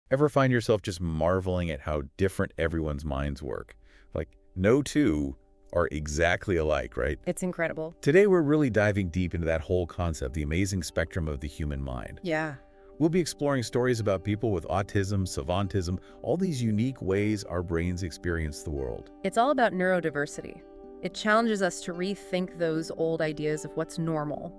Ever find yourself just marveling at how different everyone's minds work? Like, no two are exactly alike, right? It's incredible. Today, we're really diving deep into that whole concept, the amazing spectrum of the human mind. Yeah. We'll be exploring stories about people with autism, savantism, all these unique ways our brains experience the world. It's all about neurodiversity. It challenges us to rethink those old ideas of what's normal,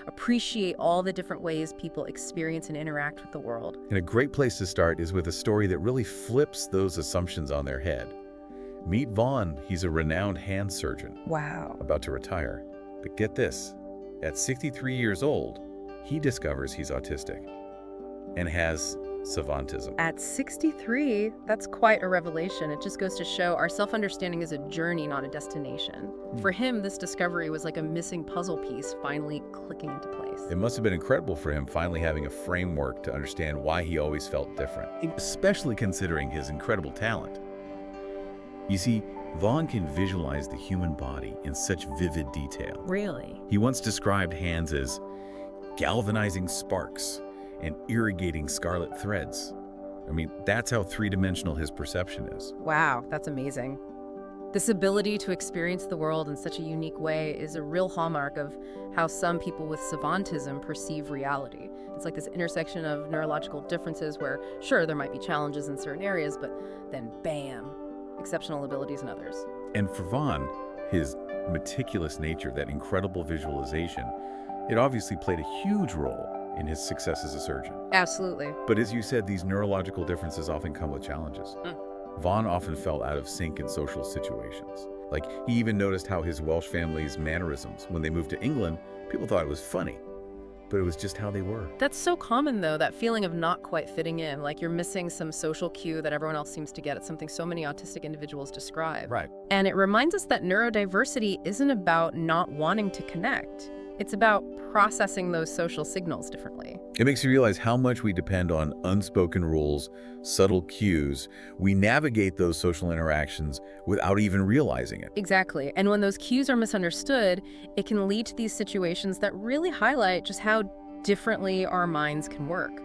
appreciate all the different ways people experience and interact with the world. And a great place to start is with a story that really flips those assumptions on their head. Meet Vaughn. He's a renowned hand surgeon. Wow. About to retire. But get this, at 63 years old, he discovers he's autistic and has savantism. At 63, that's quite a revelation. It just goes to show our self-understanding is a journey, not a destination. For him, this discovery was like a missing puzzle piece finally clicking into place. It must have been incredible for him finally having a framework to understand why he always felt different, especially considering his incredible talent. You see, Vaughn can visualize the human body in such vivid detail. Really? He once described hands as galvanizing sparks and irrigating scarlet threads. I mean, that's how three-dimensional his perception is. Wow, that's amazing. This ability to experience the world in such a unique way is a real hallmark of how some people with savantism perceive reality. It's like this intersection of neurological differences where, sure, there might be challenges in certain areas, but then bam, exceptional abilities in others. And for Vaughn, his meticulous nature, that incredible visualization, it obviously played a huge role in his success as a surgeon. Absolutely. But as you said, these neurological differences often come with challenges. Vaughn often felt out of sync in social situations. Like, he even noticed how his Welsh family's mannerisms, when they moved to England, people thought it was funny, but it was just how they were. That's so common, though, that feeling of not quite fitting in, like you're missing some social cue that everyone else seems to get. It's something so many autistic individuals describe. Right. And it reminds us that neurodiversity isn't about not wanting to connect. It's about processing those social signals differently. It makes you realize how much we depend on unspoken rules, subtle cues. We navigate those social interactions without even realizing it. Exactly. And when those cues are misunderstood, it can lead to these situations that really highlight just how differently our minds can work.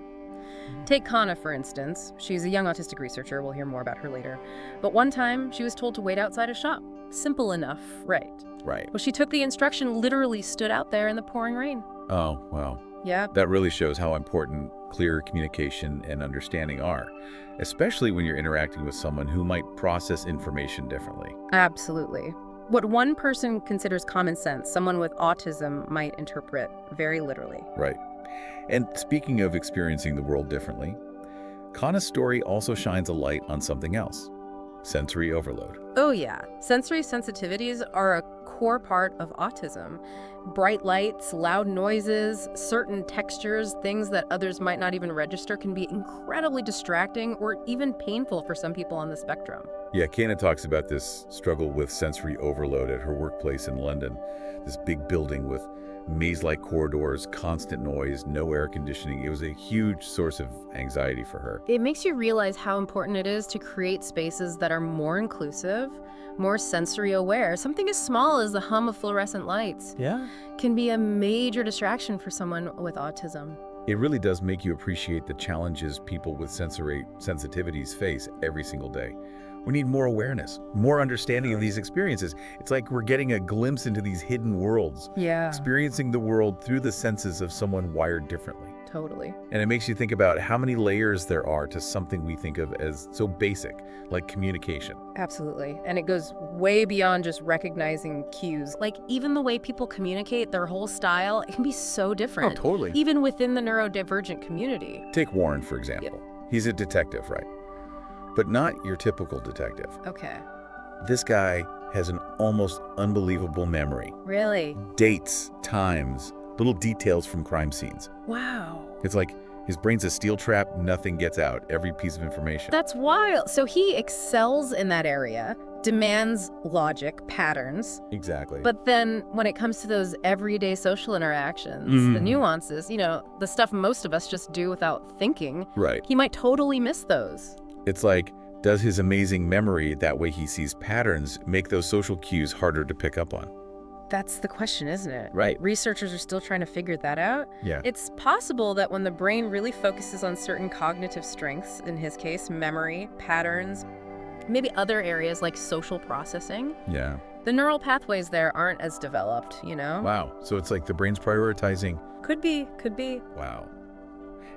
Take Kana, for instance. She's a young autistic researcher. We'll hear more about her later. But one time, she was told to wait outside a shop. Simple enough, right? Right. Well, she took the instruction, literally stood out there in the pouring rain. Oh, wow. Yeah. That really shows how important clear communication and understanding are, especially when you're interacting with someone who might process information differently. Absolutely. What one person considers common sense, someone with autism might interpret very literally. Right. And speaking of experiencing the world differently, Kana's story also shines a light on something else: sensory overload. Oh yeah, sensory sensitivities are a core part of autism. Bright lights, loud noises, certain textures, things that others might not even register can be incredibly distracting or even painful for some people on the spectrum. Yeah, Kana talks about this struggle with sensory overload at her workplace in London. This big building with maze-like corridors, constant noise, no air conditioning. It was a huge source of anxiety for her. It makes you realize how important it is to create spaces that are more inclusive, more sensory aware. Something as small as the hum of fluorescent lights can be a major distraction for someone with autism. It really does make you appreciate the challenges people with sensory sensitivities face every single day. We need more awareness, more understanding of these experiences. It's like we're getting a glimpse into these hidden worlds, experiencing the world through the senses of someone wired differently. Totally. And it makes you think about how many layers there are to something we think of as so basic, like communication. Absolutely. And it goes way beyond just recognizing cues. Like, even the way people communicate, their whole style, it can be so different. Oh, totally. Even within the neurodivergent community. Take Warren, for example. He's a detective, right? But not your typical detective. Okay. This guy has an almost unbelievable memory. Really? Dates, times, little details from crime scenes. Wow. It's like his brain's a steel trap, nothing gets out, every piece of information. That's wild. So he excels in that area, demands logic, patterns. Exactly. But then when it comes to those everyday social interactions, the nuances, the stuff most of us just do without thinking, right. He might totally miss those. It's like, does his amazing memory, that way he sees patterns, make those social cues harder to pick up on? That's the question, isn't it? Right. Researchers are still trying to figure that out. Yeah. It's possible that when the brain really focuses on certain cognitive strengths, in his case, memory, patterns, maybe other areas like social processing, Yeah. the neural pathways there aren't as developed, Wow. So it's like the brain's prioritizing. Could be, could be. Wow.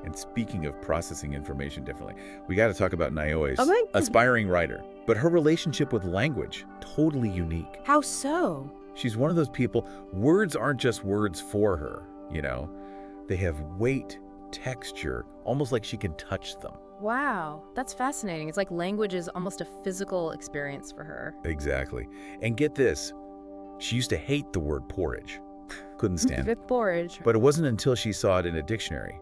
And speaking of processing information differently, we got to talk about Naoi's Oh my goodness. aspiring writer. But her relationship with language, totally unique. How so? She's one of those people, words aren't just words for her, They have weight, texture, almost like she can touch them. Wow, that's fascinating. It's like language is almost a physical experience for her. Exactly. And get this, she used to hate the word porridge. Couldn't stand it. With porridge. But it wasn't until she saw it in a dictionary,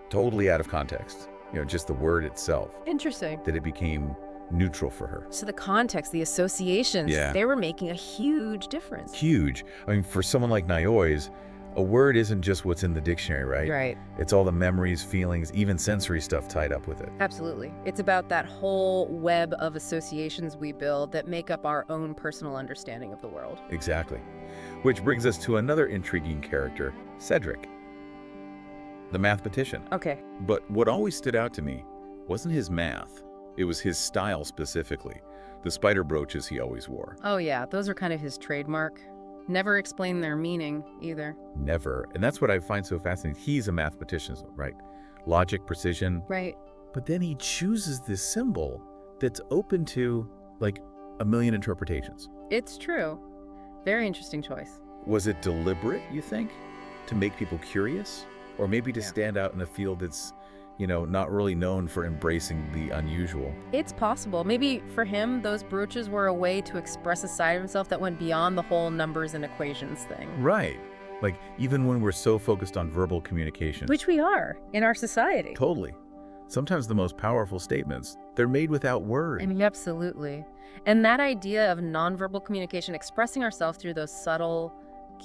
totally out of context, just the word itself, Interesting. that it became neutral for her. So the context, the associations, Yeah. they were making a huge difference. Huge. I mean, for someone like Naoi's, a word isn't just what's in the dictionary, right? Right. It's all the memories, feelings, even sensory stuff tied up with it. Absolutely. It's about that whole web of associations we build that make up our own personal understanding of the world. Exactly. Which brings us to another intriguing character, Cedric, the mathematician. Okay. But what always stood out to me wasn't his math. It was his style specifically. The spider brooches he always wore. Oh yeah, those are kind of his trademark. Never explain their meaning either. Never. And that's what I find so fascinating. He's a mathematician, right? Logic, precision. Right. But then he chooses this symbol that's open to, like, a million interpretations. It's true. Very interesting choice. Was it deliberate, you think, to make people curious? Or maybe to Yeah. stand out in a field that's, not really known for embracing the unusual? It's possible. Maybe for him, those brooches were a way to express a side of himself that went beyond the whole numbers and equations thing. Right. Like, even when we're so focused on verbal communication. Which we are in our society. Totally. Sometimes the most powerful statements, they're made without words. I mean, absolutely. And that idea of nonverbal communication, expressing ourselves through those subtle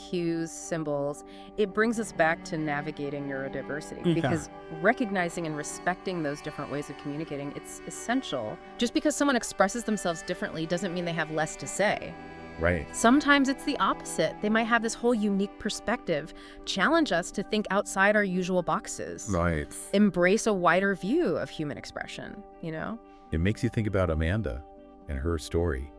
cues, symbols, it brings us back to navigating neurodiversity. Yeah. Because recognizing and respecting those different ways of communicating, it's essential. Just because someone expresses themselves differently doesn't mean they have less to say. Right. Sometimes it's the opposite. They might have this whole unique perspective, challenge us to think outside our usual boxes. Right. Embrace a wider view of human expression, It makes you think about Amanda and her story,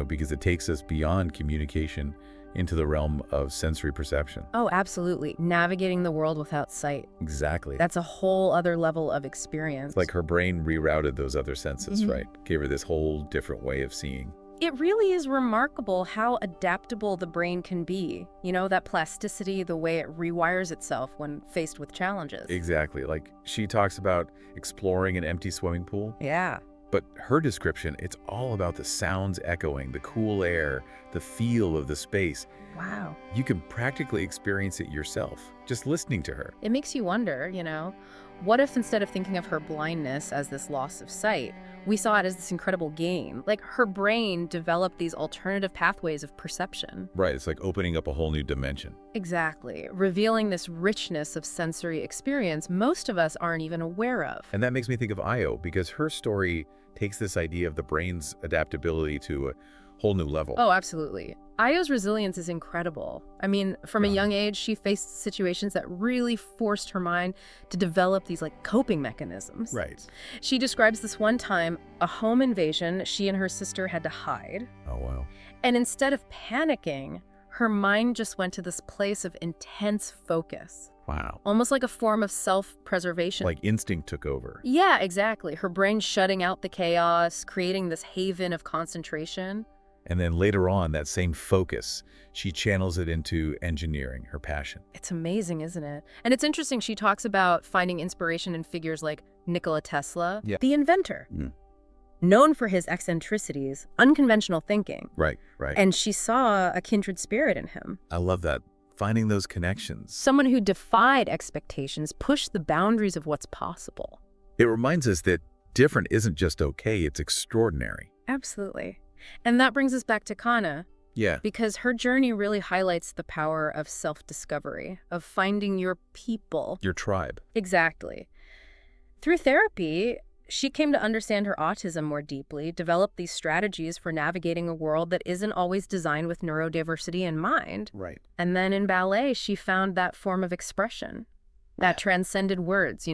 because it takes us beyond communication into the realm of sensory perception. Oh, absolutely. Navigating the world without sight. Exactly. That's a whole other level of experience. Like her brain rerouted those other senses, Mhm. right? Gave her this whole different way of seeing. It really is remarkable how adaptable the brain can be. That plasticity, the way it rewires itself when faced with challenges. Exactly. Like she talks about exploring an empty swimming pool. Yeah. But her description, it's all about the sounds echoing, the cool air, the feel of the space. Wow. You can practically experience it yourself, just listening to her. It makes you wonder, what if instead of thinking of her blindness as this loss of sight, we saw it as this incredible gain? Like her brain developed these alternative pathways of perception. Right, it's like opening up a whole new dimension. Exactly. Revealing this richness of sensory experience most of us aren't even aware of. And that makes me think of Io, because her story takes this idea of the brain's adaptability to a whole new level. Oh, absolutely. Io's resilience is incredible. I mean, from a young age, she faced situations that really forced her mind to develop these coping mechanisms. Right. She describes this one time, a home invasion she and her sister had to hide. Oh, wow. And instead of panicking, her mind just went to this place of intense focus. Wow. Almost like a form of self-preservation. Like instinct took over. Yeah, exactly. Her brain shutting out the chaos, creating this haven of concentration. And then later on, that same focus, she channels it into engineering, her passion. It's amazing, isn't it? And it's interesting, she talks about finding inspiration in figures like Nikola Tesla, Yeah. the inventor, known for his eccentricities, unconventional thinking. Right, right. And she saw a kindred spirit in him. I love that. Finding those connections. Someone who defied expectations, pushed the boundaries of what's possible. It reminds us that different isn't just okay, it's extraordinary. Absolutely. And that brings us back to Kana, Yeah. because her journey really highlights the power of self-discovery, of finding your people. Your tribe. Exactly. Through therapy, she came to understand her autism more deeply, developed these strategies for navigating a world that isn't always designed with neurodiversity in mind. Right. And then in ballet, she found that form of expression that transcended words,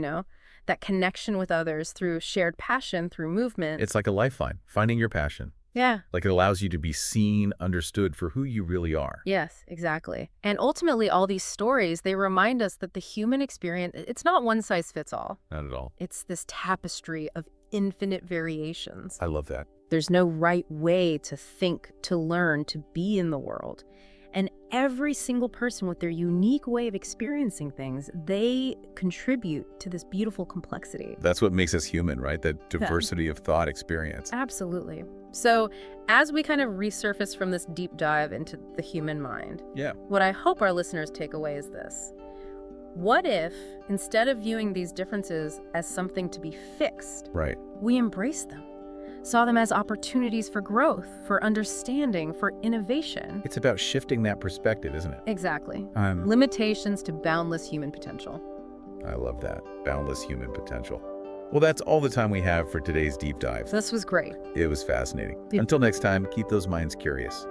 that connection with others through shared passion, through movement. It's like a lifeline, finding your passion. Yeah. Like it allows you to be seen, understood for who you really are. Yes, exactly. And ultimately, all these stories, they remind us that the human experience, it's not one size fits all. Not at all. It's this tapestry of infinite variations. I love that. There's no right way to think, to learn, to be in the world. And every single person with their unique way of experiencing things, they contribute to this beautiful complexity. That's what makes us human, right? That diversity of thought experience. Absolutely. So as we kind of resurface from this deep dive into the human mind, what I hope our listeners take away is this. What if, instead of viewing these differences as something to be fixed, Right. we embrace them? Saw them as opportunities for growth, for understanding, for innovation. It's about shifting that perspective, isn't it? Exactly. Limitations to boundless human potential. I love that. Boundless human potential. Well, that's all the time we have for today's deep dive. This was great. It was fascinating. Until next time, keep those minds curious.